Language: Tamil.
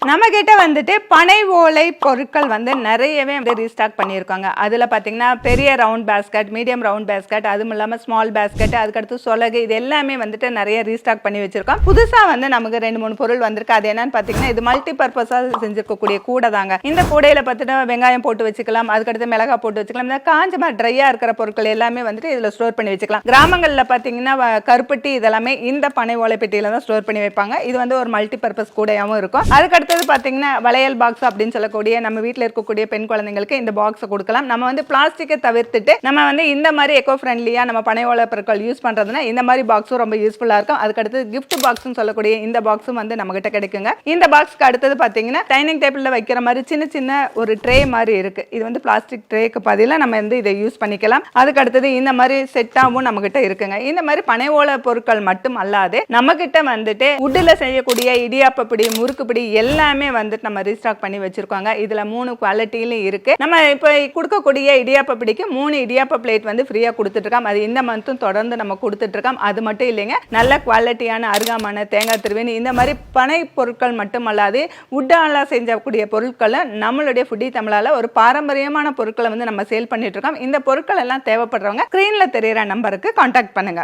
நம்ம கிட்ட வந்துட்டு பனை ஓலை பொருட்கள் வந்து நிறையவே வந்து ரீஸ்டாக் பண்ணியிருக்காங்க. அதில் பார்த்தீங்கன்னா பெரிய round basket, medium round basket, அதுவும் இல்லாமல் ஸ்மால் பேஸ்கட், அதுக்கடுத்து சொலகு, இது எல்லாமே வந்துட்டு நிறைய ரீஸ்டாக் பண்ணி வச்சிருக்கோம். புதுசாக வந்து நமக்கு 2-3 பொருள் வந்திருக்கு. அது என்னன்னு பார்த்தீங்கன்னா, இது மல்டி பர்பஸாக செஞ்சிருக்கக்கூடிய கூடை தாங்க. இந்த கூடையில் பார்த்துட்டு வெங்காயம் போட்டு வச்சுக்கலாம், அதுக்கடுத்து மிளகாய் போட்டு வச்சுக்கலாம். இந்த காஞ்ச மாதிரி ட்ரையாக இருக்கிற பொருட்கள் எல்லாமே வந்துட்டு இதில் ஸ்டோர் பண்ணி வச்சுக்கலாம். கிராமங்களில் பார்த்தீங்கன்னா கருப்பட்டி இதெல்லாமே இந்த பனை ஓலை பெட்டியில் தான் ஸ்டோர் பண்ணி வைப்பாங்க. இது வந்து ஒரு மல்டி பர்பஸ் கூடையாகவும் இருக்கும். அதுக்கடுத்தது பார்த்தீங்கன்னா வளையல் பாக்ஸ் அப்படின்னு சொல்லக்கூடிய நம்ம வீட்டில் இருக்கக்கூடிய பெண் குழந்தைங்களுக்கு இந்த பாக்ஸை கொடுக்கலாம். நம்ம வந்து பிளாஸ்டிக்கை தவிர்த்துட்டு நம்ம வந்து இந்த மாதிரி எக்கோ ஃப்ரெண்ட்லியா நம்ம பனை ஓலை பொருட்கள் யூஸ் பண்றதுன்னா இந்த மாதிரி பாக்ஸும் ரொம்ப யூஸ்ஃபுல்லா இருக்கும். அதுக்கடுத்து கிஃப்ட் பாக்ஸ்னு சொல்லக்கூடிய இந்த பாக்ஸும் வந்து நம்ம கிட்ட கிடைக்குங்க. இந்த பாக்ஸ்க்கு அடுத்தது பார்த்தீங்கன்னா டைனிங் டேபிள்ல வைக்கிற மாதிரி சின்ன சின்ன ஒரு ட்ரே மாதிரி இருக்கு. இது வந்து பிளாஸ்டிக் ட்ரேக்கு பதிலாக நம்ம வந்து இதை யூஸ் பண்ணிக்கலாம். அதுக்கு அடுத்தது இந்த மாதிரி செட்டாகவும் நம்ம கிட்ட இருக்குங்க. இந்த மாதிரி பனை ஓலை பொருட்கள் மட்டும் அல்லாது நம்ம கிட்ட வந்துட்டு உட்ல செய்யக்கூடிய இடியாப்ப பிடி, முறுக்கு பிடி எல்லாமே வந்துட்டு நம்ம ரீஸ்டாக் பண்ணி வச்சிருக்காங்க. இதுல 3 குவாலிட்டியிலும் இருக்கு. நம்ம இப்ப கொடுக்கக்கூடிய இடியாப்ப பிடிக்கு 3 இடியாப்ப பிளேட் வந்து ஃப்ரீயா கொடுத்துட்டு இருக்கோம். அது இந்த மந்த்தும் தொடர்ந்து நம்ம கொடுத்துட்டு இருக்கோம். அது மட்டும் இல்லைங்க, நல்ல குவாலிட்டியான அருகாமான தேங்காய் திருவேணி இந்த மாதிரி பனை பொருட்கள் மட்டுமல்லாது உட்டால செஞ்சக்கூடிய பொருட்களை நம்மளுடைய ஃபுட்டி தமிழால ஒரு பாரம்பரியமான பொருட்களை வந்து நம்ம சேல் பண்ணிட்டு இருக்கோம். இந்த பொருட்கள் எல்லாம் தேவைப்படுறவங்க ஸ்கிரீன்ல தெரியுற நம்பருக்கு கான்டாக்ட் பண்ணுங்க.